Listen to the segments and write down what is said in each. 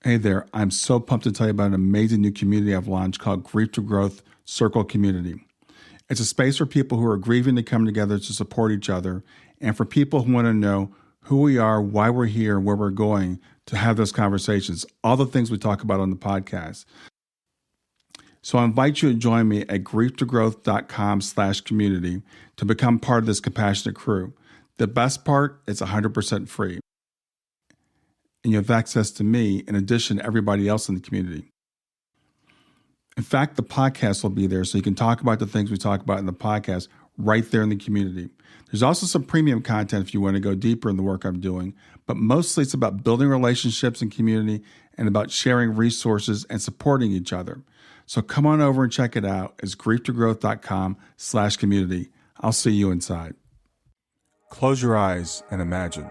Hey there, I'm so pumped to tell you about an amazing new community I've launched called Grief to Growth Circle Community. It's a space for people who are grieving to come together to support each other, and for people who want to know who we are, why we're here, and where we're going to have those conversations, all the things we talk about on the podcast. So I invite you to join me at grieftogrowth.com/community to become part of this compassionate crew. The best part, it's 100% free. And you have access to me in addition to everybody else in the community. In fact, the podcast will be there so you can talk about the things we talk about in the podcast right there in the community. There's also some premium content if you want to go deeper in the work I'm doing, but mostly it's about building relationships and community and about sharing resources and supporting each other. So come on over and check it out. It's grieftogrowth.com/community. I'll see you inside. Close your eyes and imagine.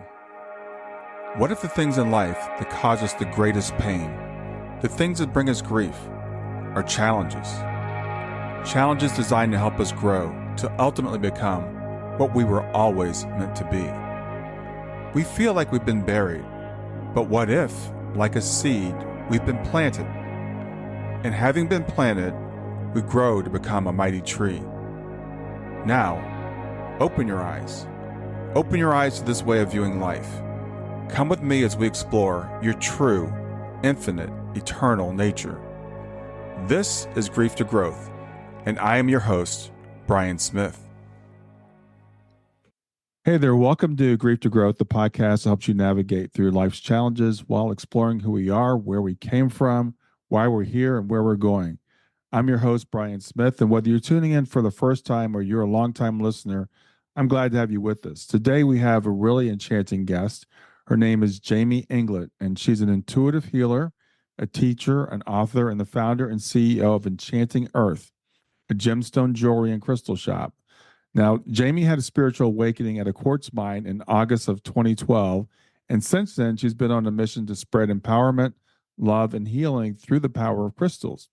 What if the things in life that cause us the greatest pain, the things that bring us grief, are challenges? Challenges designed to help us grow, to ultimately become what we were always meant to be. We feel like we've been buried, but what if, like a seed, we've been planted? And having been planted, we grow to become a mighty tree. Now, open your eyes. Open your eyes to this way of viewing life. Come with me as we explore your true, infinite, eternal nature. This is Grief to Growth, and I am your host, Brian Smith. Hey there, welcome to Grief to Growth, the podcast that helps you navigate through life's challenges while exploring who we are, where we came from, why we're here, and where we're going. I'm your host, Brian Smith, and whether you're tuning in for the first time or you're a longtime listener, I'm glad to have you with us. Today, we have a really enchanting guest. Her name is Jamie Inglett, and she's an intuitive healer, a teacher, an author, and the founder and CEO of Enchanting Earth, a gemstone jewelry and crystal shop. Now, Jamie had a spiritual awakening at a quartz mine in August of 2012, and since then, she's been on a mission to spread empowerment, love, and healing through the power of crystals.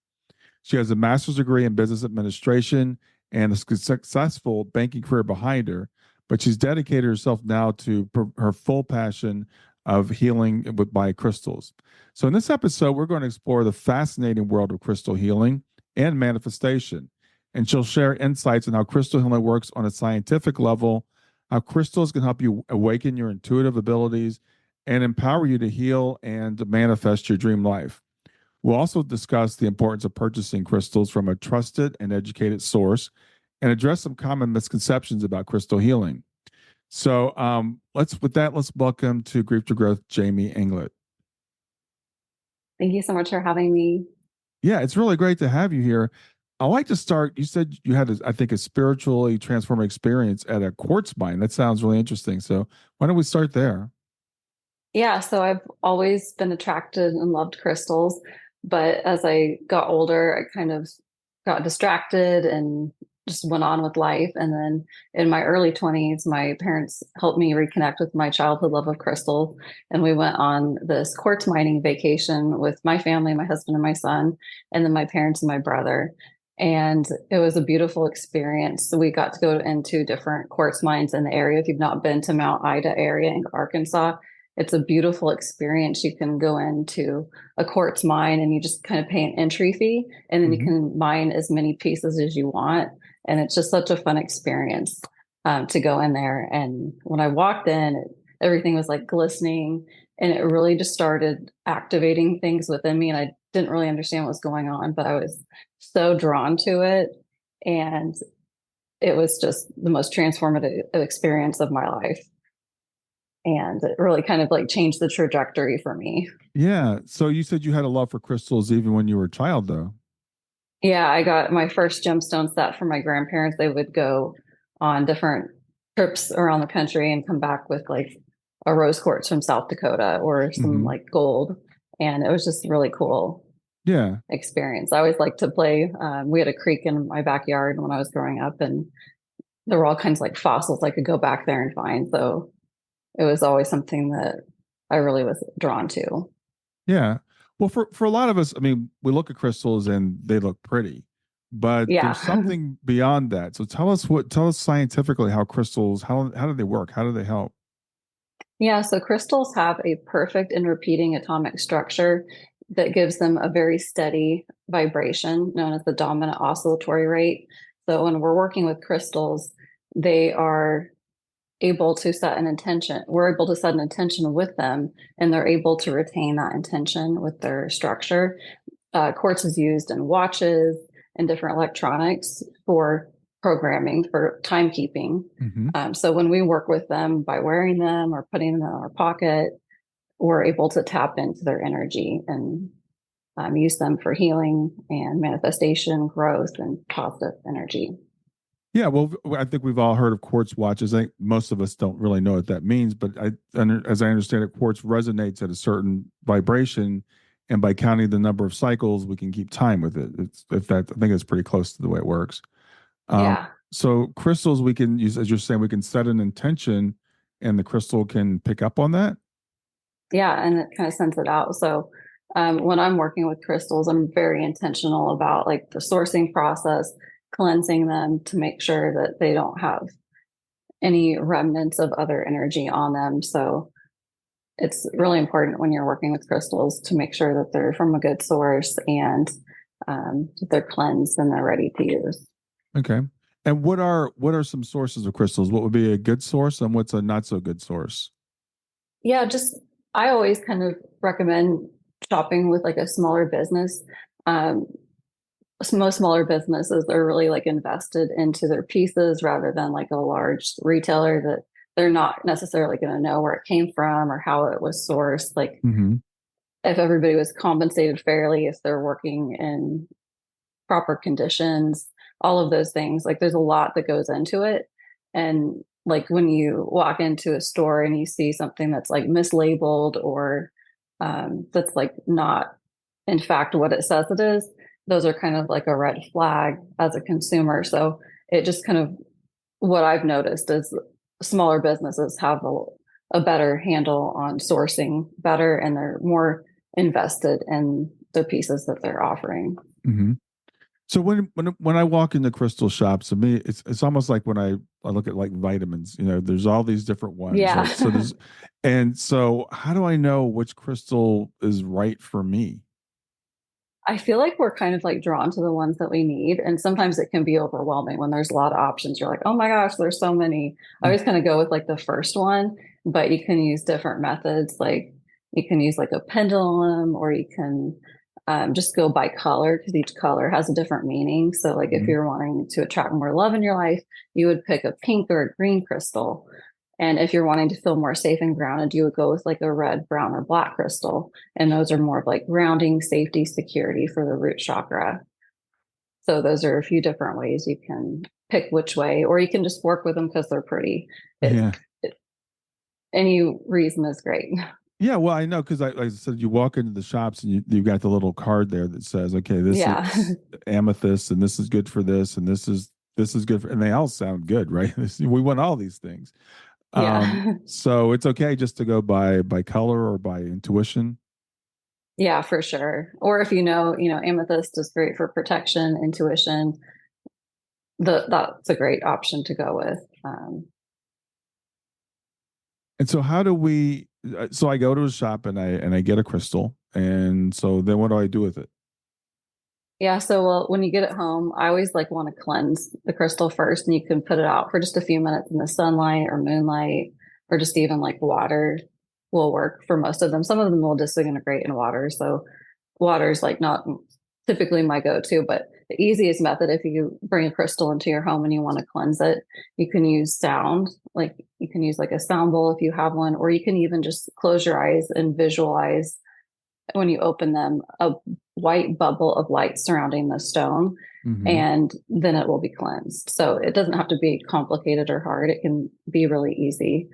She has a master's degree in business administration and a successful banking career behind her, but she's dedicated herself now to her full passion of healing by crystals. So in this episode, we're going to explore the fascinating world of crystal healing and manifestation. And she'll share insights on how crystal healing works on a scientific level, how crystals can help you awaken your intuitive abilities and empower you to heal and manifest your dream life. We'll also discuss the importance of purchasing crystals from a trusted and educated source and address some common misconceptions about crystal healing. So let's welcome to Grief to Growth, Jamie Inglett. Thank you so much for having me. Yeah, it's really great to have you here. I like to start, you said you had, a spiritually transforming experience at a quartz mine. That sounds really interesting. So why don't we start there? Yeah, so I've always been attracted and loved crystals, but as I got older, I kind of got distracted and just went on with life. And then in my early 20s, my parents helped me reconnect with my childhood love of crystals. And we went on this quartz mining vacation with my family, my husband and my son, and then my parents and my brother. And it was a beautiful experience. So we got to go into different quartz mines in the area. If you've not been to Mount Ida area in Arkansas, it's a beautiful experience. You can go into a quartz mine and you just kind of pay an entry fee, and then you can mine as many pieces as you want. And it's just such a fun experience to go in there. And when I walked in, everything was like glistening, and it really just started activating things within me. And I didn't really understand what was going on, but I was so drawn to it. And it was just the most transformative experience of my life. And it really kind of like changed the trajectory for me. Yeah. So you said you had a love for crystals even when you were a child, though. Yeah, I got my first gemstone set from my grandparents. They would go on different trips around the country and come back with like a rose quartz from South Dakota or some like gold. And it was just really cool. Yeah. Experience. I always liked to play. We had a creek in my backyard when I was growing up, and there were all kinds of like fossils I could go back there and find. So it was always something that I really was drawn to. Yeah. Well, for a lot of us, I mean, we look at crystals and they look pretty, but there's something beyond that. So tell us scientifically how crystals, how do they work? How do they help? Yeah, so crystals have a perfect and repeating atomic structure, that gives them a very steady vibration known as the dominant oscillatory rate. So when we're working with crystals, they are able to set an intention. We're able to set an intention with them, and they're able to retain that intention with their structure. Quartz is used in watches and different electronics for programming, for timekeeping. Hmm. So when we work with them by wearing them or putting them in our pocket, we're able to tap into their energy and use them for healing and manifestation, growth, and positive energy. Yeah, well, I think we've all heard of quartz watches. I think most of us don't really know what that means, but as I understand it, quartz resonates at a certain vibration, and by counting the number of cycles, we can keep time with it. It's if that I think it's pretty close to the way it works. Um, Yeah. so crystals we can use, as you're saying, we can set an intention, and the crystal can pick up on that. Yeah. And it kind of sends it out. So when I'm working with crystals, I'm very intentional about like the sourcing process, cleansing them to make sure that they don't have any remnants of other energy on them. So it's really important when you're working with crystals to make sure that they're from a good source and they're cleansed and they're ready to use. Okay. And what are some sources of crystals? What would be a good source, and what's a not so good source? Yeah, just I always kind of recommend shopping with like a smaller business. Um, most smaller businesses are really like invested into their pieces rather than like a large retailer that they're not necessarily going to know where it came from or how it was sourced. Like Hmm. if everybody was compensated fairly, if they're working in proper conditions, all of those things. Like there's a lot that goes into it. And like when you walk into a store and you see something that's like mislabeled or that's like not in fact what it says it is, those are kind of like a red flag as a consumer. So it just kind of what I've noticed is smaller businesses have a better handle on sourcing better and they're more invested in the pieces that they're offering. Hmm. So when I walk into crystal shops, to me, it's almost like when I look at like vitamins. There's all these different ones, Yeah. right? So there's, and so how do I know which crystal is right for me? I feel like we're kind of like drawn to the ones that we need. And sometimes it can be overwhelming when there's a lot of options. You're like, oh my gosh, there's so many. I Mm. always kind of go with like the first one, but you can use different methods. Like you can use like a pendulum or you can just go by color because each color has a different meaning. So, like if Mhm. you're wanting to attract more love in your life, you would pick a pink or a green crystal. And if you're wanting to feel more safe and grounded, you would go with like a red, brown, or black crystal. And those are more of like grounding, safety, security for the root chakra. So those are a few different ways you can pick which way, or you can just work with them because they're pretty. It, Yeah. it any reason is great. Yeah, well, I know because like I said, you walk into the shops and you got the little card there that says, okay, this Yeah. is amethyst, and this is good for this, and this is good for, and they all sound good, right? We want all these things. Yeah. So it's okay just to go by color or by intuition. Yeah, for sure. Or if amethyst is great for protection, intuition. That's a great option to go with. And so how do we? So I go to a shop and I get a crystal, and so then what do I do with it? Yeah, so well, when you get it home, I always like want to cleanse the crystal first, and you can put it out for just a few minutes in the sunlight or moonlight, or just even like water will work for most of them. Some of them will disintegrate in water, so water is like not typically my go-to, but the easiest method if you bring a crystal into your home and you want to cleanse it, you can use sound, like you can use like a sound bowl if you have one, or you can even just close your eyes and visualize when you open them a white bubble of light surrounding the stone Hmm. and then it will be cleansed. So it doesn't have to be complicated or hard. It can be really easy.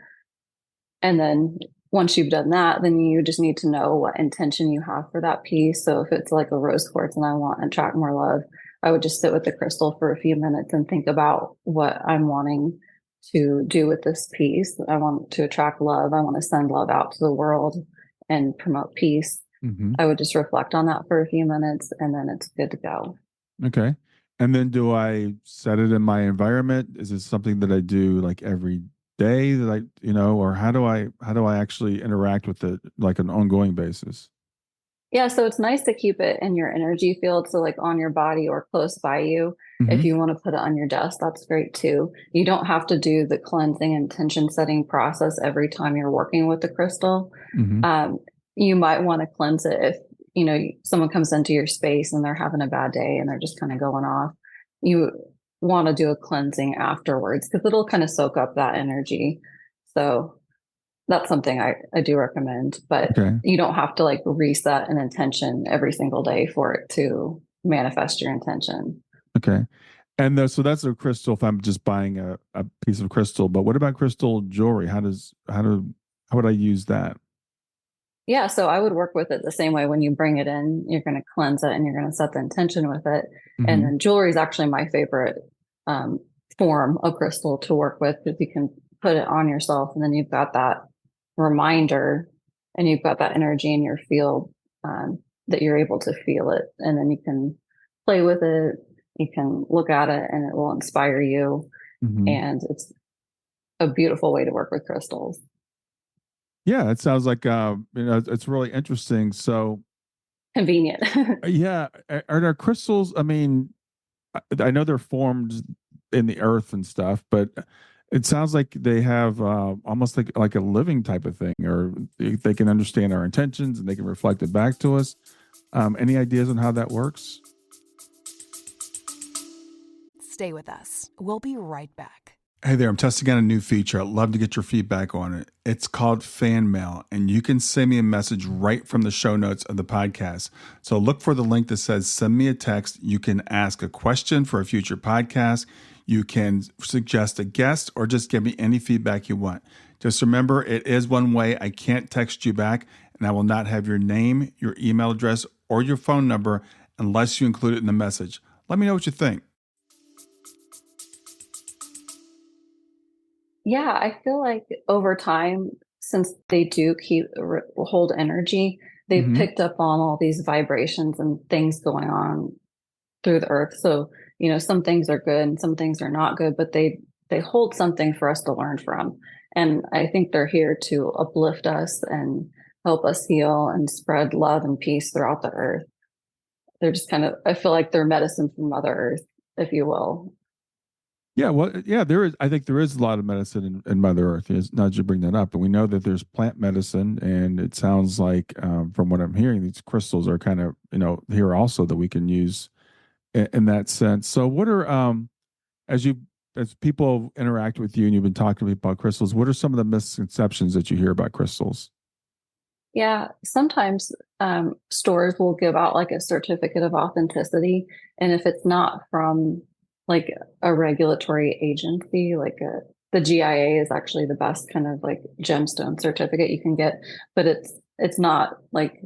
And then once you've done that, then you just need to know what intention you have for that piece. So if it's like a rose quartz and I want to attract more love, I would just sit with the crystal for a few minutes and think about what I'm wanting to do with this piece. I want to attract love. I want to send love out to the world and promote peace. Hmm. I would just reflect on that for a few minutes and then it's good to go. Okay. And then do I set it in my environment? Is it something that I do like every day that or how do I actually interact with it like an ongoing basis? Yeah, so it's nice to keep it in your energy field. So, like on your body or close by you. If Hmm. you want to put it on your desk, that's great too. You don't have to do the cleansing and intention setting process every time you're working with the crystal. Hmm. Um, you might want to cleanse it if, someone comes into your space and they're having a bad day and they're just kind of going off. You want to do a cleansing afterwards because it'll kind of soak up that energy. So, that's something I do recommend, but Okay. you don't have to like reset an intention every single day for it to manifest your intention. Okay. And so that's a crystal if I'm just buying a piece of crystal. But what about crystal jewelry? How would I use that? Yeah, so I would work with it the same way. When you bring it in, you're going to cleanse it and you're going to set the intention with it. And Hmm. then jewelry is actually my favorite um, form of crystal to work with because you can put it on yourself and then you've got that reminder and you've got that energy in your field that you're able to feel it. And then you can play with it, you can look at it, and it will inspire you. Hmm. And it's a beautiful way to work with crystals. Yeah, it sounds like it's really interesting. So Convenient. yeah, are there crystals? I mean, I know they're formed in the earth and stuff, but it sounds like they have almost like a living type of thing, or they can understand our intentions and they can reflect it back to us. Any ideas on how that works? Stay with us. We'll be right back. Hey there, I'm testing out a new feature. I'd love to get your feedback on it. It's called Fan Mail, and you can send me a message right from the show notes of the podcast. So look for the link that says send me a text. You can ask a question for a future podcast. You can suggest a guest or just give me any feedback you want. Just remember, it is one way. I can't text you back, and I will not have your name, your email address, or your phone number unless you include it in the message. Let me know what you think. Yeah, I feel like over time, since they do hold energy, they've Mm-hmm. picked up on all these vibrations and things going on through the earth. So, some things are good and some things are not good, but they hold something for us to learn from. And I think they're here to uplift us and help us heal and spread love and peace throughout the earth. They're just I feel like they're medicine from Mother Earth, if you will. Yeah, well, yeah, there is. I think there is a lot of medicine in Mother Earth. It's not you bring that up, but we know that there's plant medicine, and it sounds like, from what I'm hearing, these crystals are kind of, here also that we can use in that sense. So, what are as you as people interact with you and you've been talking to people about crystals, what are some of the misconceptions that you hear about crystals? Yeah, sometimes stores will give out like a certificate of authenticity. And if it's not from like a regulatory agency, the GIA is actually the best kind of like gemstone certificate you can get, but it's not like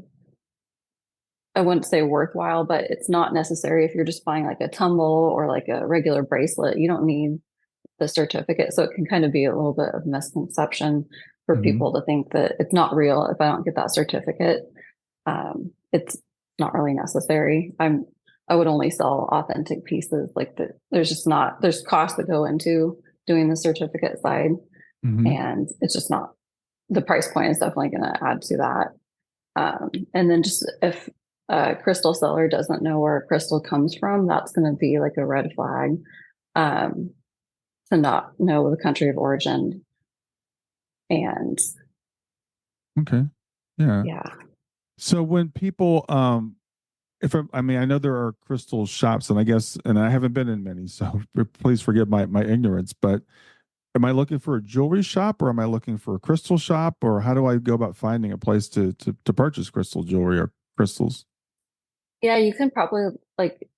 I wouldn't say worthwhile, but it's not necessary if you're just buying like a tumble or like a regular bracelet. You don't need the certificate. So it can kind of be a little bit of misconception for Hmm. people to think that it's not real if I don't get that certificate. It's not really necessary. I would only sell authentic pieces. There's just not there's costs that go into doing the certificate side, Hmm. and it's just not the price point is definitely going to add to that. And then just if a crystal seller doesn't know where a crystal comes from, that's going to be like a red flag um, to not know the country of origin. And Okay, yeah. yeah, So when people, if I mean, I know there are crystal shops, and I guess, and I haven't been in many, so please forgive my ignorance. But am I looking for a jewelry shop, or am I looking for a crystal shop, or how do I go about finding a place to purchase crystal jewelry or crystals? yeah, you can probably like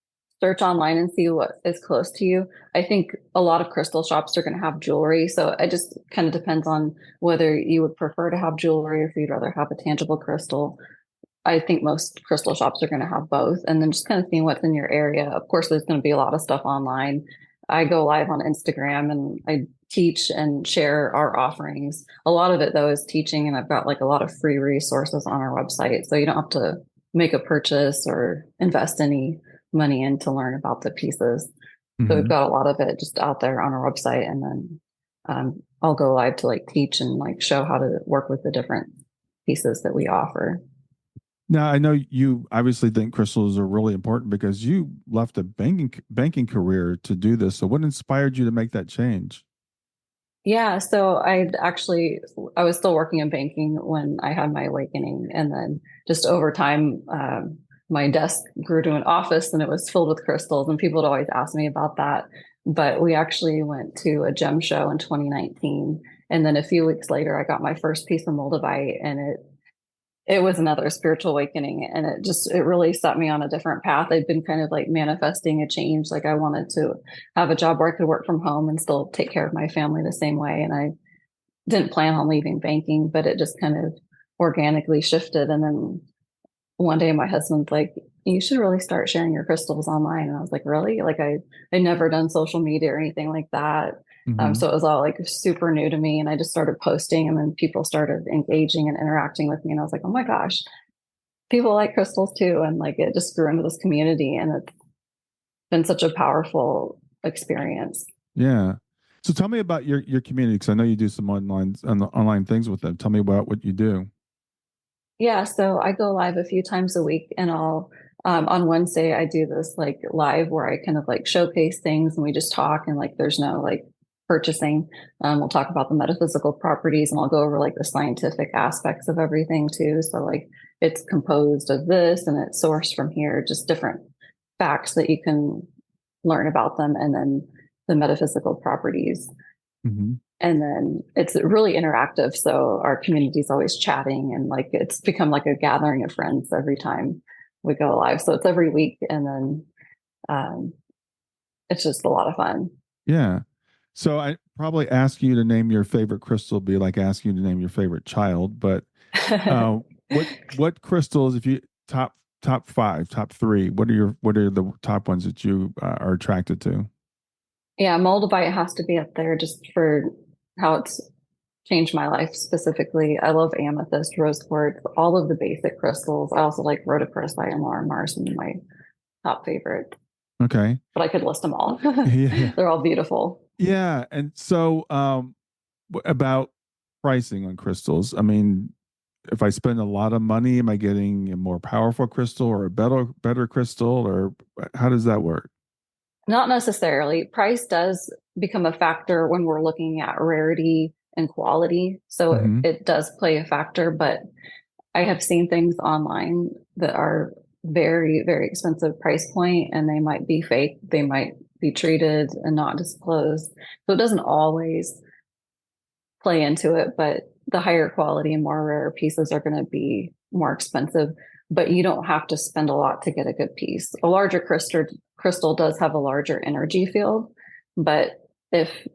search online and see what is close to you. I think a lot of crystal shops are going to have jewelry. So it just kind of depends on whether you would prefer to have jewelry or if you'd rather have a tangible crystal. I think most crystal shops are going to have both. And then just kind of seeing what's in your area. Of course, there's going to be a lot of stuff online. I go live on Instagram and I teach and share our offerings. A lot of it, though, is teaching, and I've got like a lot of free resources on our website. So you don't have to make a purchase or invest any money in to learn about the pieces. So we've Hmm. got a lot of it just out there on our website. And then I'll go live to like teach and like show how to work with the different pieces that we offer. Now, I know you obviously think crystals are really important because you left a banking career to do this. So what inspired you to make that change? Yeah, so I was still working in banking when I had my awakening, and then just over time, my desk grew to an office, and it was filled with crystals, and people would always ask me about that. But we actually went to a gem show in 2019, and then a few weeks later, I got my first piece of moldavite, and it was another spiritual awakening, and it really set me on a different path. I'd been kind of like manifesting a change. Like I wanted to have a job where I could work from home and still take care of my family the same way. And I didn't plan on leaving banking, but it just kind of organically shifted. And then one day my husband's like, you should really start sharing your crystals online. And I was like, really? Like I'd never done social media or anything like that. Hmm. So it was all like super new to me. And I just started posting, and then people started engaging and interacting with me. And I was like, oh my gosh, people like crystals too. And like it just grew into this community, and it's been such a powerful experience. Yeah. So tell me about your community because I know you do some online things with them. Tell me about what you do. Yeah, so I go live a few times a week, and I'll on Wednesday I do this like live where I kind of like showcase things, and we just talk, and like there's no like purchasing. We'll talk about the metaphysical properties, and I'll go over like the scientific aspects of everything too. So like it's composed of this and it's sourced from here, just different facts that you can learn about them, and then the metaphysical properties. Hmm. And then it's really interactive. So our community is always chatting, and like it's become like a gathering of friends every time we go live. So it's every week. And then um, it's just a lot of fun. Yeah. So I probably ask you to name your favorite crystal be like asking you to name your favorite child, but uh, what crystals if you top five, top three, what are the top ones that you are attracted to? Yeah, moldavite has to be up there just for how it's changed my life specifically. I love amethyst, rose quartz, all of the basic crystals. I also like rhodochrosite and Larimar, some of my top favorites, Okay. but I could list them all. Yeah. They're all beautiful. Yeah. And so about pricing on crystals. I mean, if I spend a lot of money, am I getting a more powerful crystal or a better crystal, or how does that work? Not necessarily. Price does become a factor when we're looking at rarity and quality. So Hmm. it does play a factor, but I have seen things online that are very, very expensive price point, and they might be fake. They might be treated and not disclosed. So it doesn't always play into it, but the higher quality and more rare pieces are going to be more expensive. But you don't have to spend a lot to get a good piece. A larger crystal does have a larger energy field, but if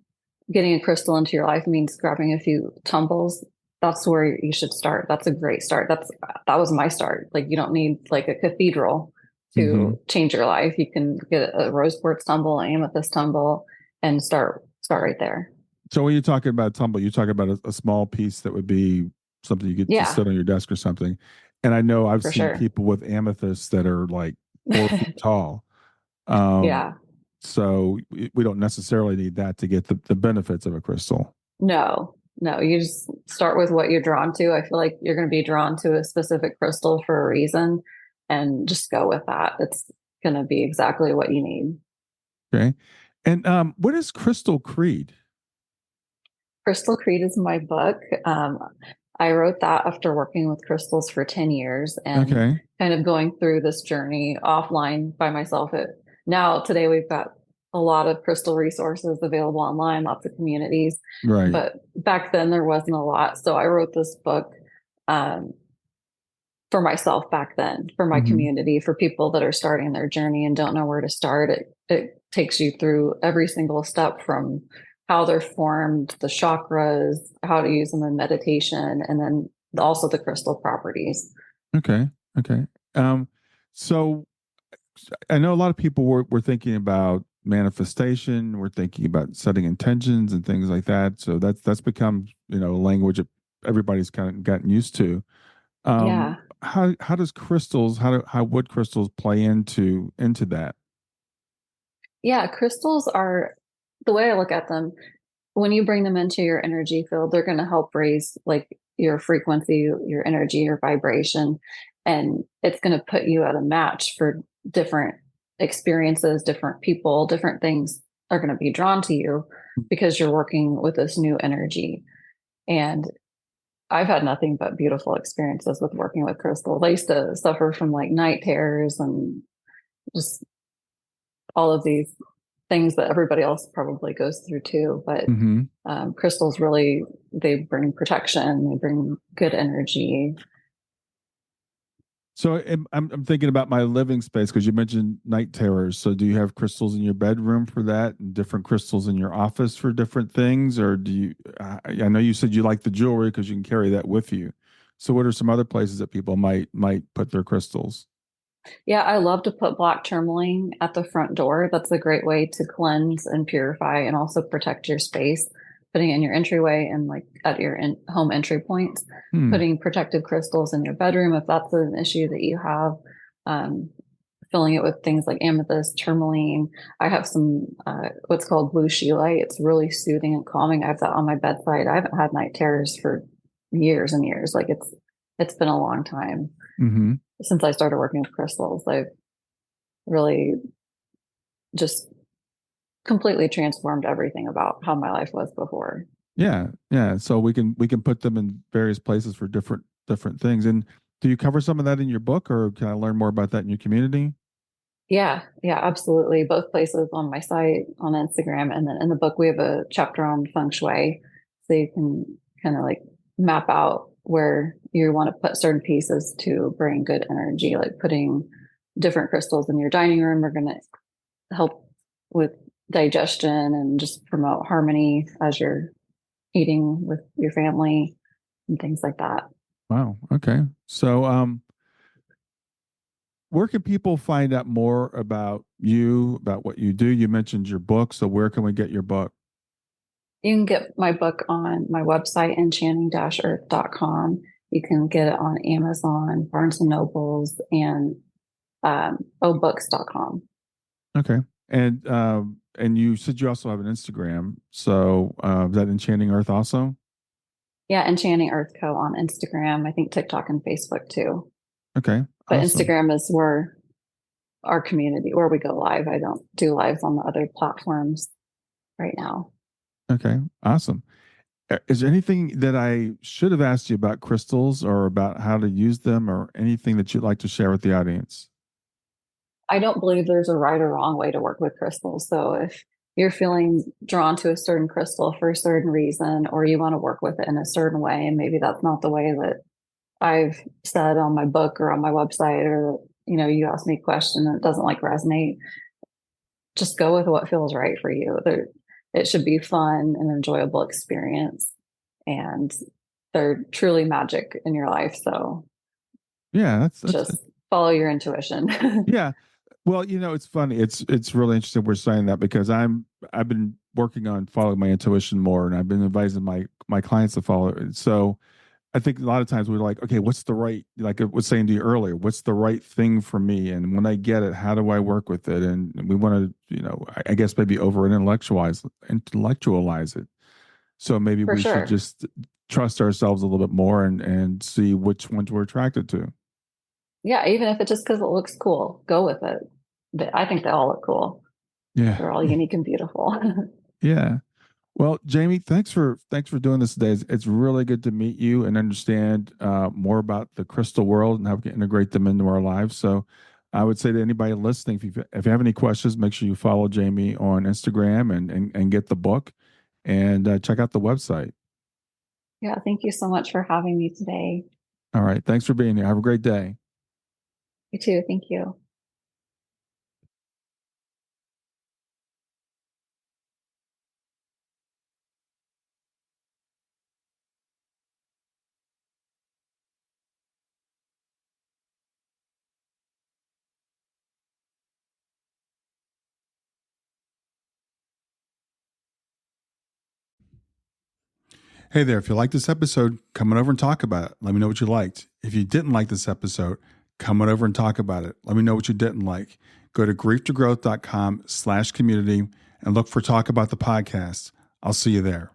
getting a crystal into your life means grabbing a few tumbles, that's where you should start. That's a great start. That was my start. Like you don't need like a cathedral Hmm. to change your life. You can get a rose quartz tumble, an amethyst tumble, and start right there. So when you're talking about tumble, you're talking about a small piece that would be something you get to Yeah, sit on your desk or something. And I know I've for seen sure. people with amethysts that are like 4 feet tall. Um, Yeah. so we don't necessarily need that to get the benefits of a crystal. No, no, you just start with what you're drawn to. I feel like you're going to be drawn to a specific crystal for a reason, and just go with that. It's going to be exactly what you need. Okay. And what is Crystal Creed? Crystal Creed is my book. I wrote that after working with crystals for 10 years and Okay. kind of going through this journey offline by myself. Now, today, we've got a lot of crystal resources available online, lots of communities. Right. But back then, there wasn't a lot. So I wrote this book um, for myself back then, for my Hmm. community, for people that are starting their journey and don't know where to start. It takes you through every single step from how they're formed, the chakras, how to use them in meditation, and then also the crystal properties. Okay. Okay. Um, so I know a lot of people were thinking about manifestation. We're thinking about setting intentions and things like that. So that's become a language that everybody's kind of gotten used to. Yeah. How does crystals how would crystals play into that? Yeah. Crystals are the way I look at them. When you bring them into your energy field, they're going to help raise like your frequency, your energy, your vibration, and it's going to put you at a match for different experiences, different people, different things are going to be drawn to you because you're working with this new energy. And I've had nothing but beautiful experiences with working with crystals. I used to suffer from like night terrors and just all of these things that everybody else probably goes through too. But crystals really, they bring protection, they bring good energy. So I'm thinking about my living space because you mentioned night terrors. So do you have crystals in your bedroom for that, and different crystals in your office for different things, or do you? I know you said you like the jewelry because you can carry that with you. So what are some other places that people might put their crystals? Yeah, I love to put black tourmaline at the front door. That's a great way to cleanse and purify and also protect your space. Putting it in your entryway and like at your home entry points, putting protective crystals in your bedroom if that's an issue that you have. Filling it with things like amethyst, tourmaline. I have some what's called blue scheelite. It's really soothing and calming. I have that on my bedside. I haven't had night terrors for years and years. Like it's been a long time since I started working with crystals. I've really just completely transformed everything about how my life was before. Yeah, yeah. So we can put them in various places for different things. And do you cover some of that in your book, or can I learn more about that in your community? Yeah, absolutely. Both places on my site, on Instagram, and then in the book we have a chapter on feng shui, so you can kind of like map out where you want to put certain pieces to bring good energy. Like putting different crystals in your dining room are going to help with digestion and just promote harmony as you're eating with your family and things like that. Wow. Okay. So where can people find out more about you, about what you do? You mentioned your book. So where can we get your book? You can get my book on my website, enchanting-earth.com. You can get it on Amazon, Barnes and Nobles, and obooks.com. Okay. And you said you also have an Instagram. So is that Enchanting Earth also? Yeah, Enchanting Earth Co. on Instagram. I think TikTok and Facebook too. Okay. But Awesome. Instagram is where our community, where we go live. I don't do lives on the other platforms right now. Okay. Awesome. Is there anything that I should have asked you about crystals or about how to use them or anything that you'd like to share with the audience? I don't believe there's a right or wrong way to work with crystals. So if you're feeling drawn to a certain crystal for a certain reason, or you want to work with it in a certain way, and maybe that's not the way that I've said on my book or on my website, or you ask me a question and it doesn't like resonate, just go with what feels right for you. It should be fun and enjoyable experience, and they're truly magic in your life. So Yeah, that's just follow your intuition. yeah. Well, it's funny. It's really interesting we're saying that because I've been working on following my intuition more, and I've been advising my clients to follow it. So I think a lot of times we're like, okay, what's the right, like I was saying to you earlier, what's the right thing for me? And when I get it, how do I work with it? And we want to, I guess maybe over intellectualize it. So maybe For we should sure. just trust ourselves a little bit more and see which ones we're attracted to. Yeah, even if it's just because it looks cool, go with it. I think they all look cool. Yeah. They're all unique and beautiful. Yeah. Well, Jamie, thanks for doing this today. It's really good to meet you and understand more about the crystal world and how we can integrate them into our lives. So, I would say to anybody listening, if you have any questions, make sure you follow Jamie on Instagram and get the book and check out the website. Yeah, thank you so much for having me today. All right, thanks for being here. Have a great day. You too. Thank you. Hey there, if you liked this episode, come on over and talk about it. Let me know what you liked. If you didn't like this episode, come on over and talk about it. Let me know what you didn't like. Go to growth.com/community and look for Talk About the Podcast. I'll see you there.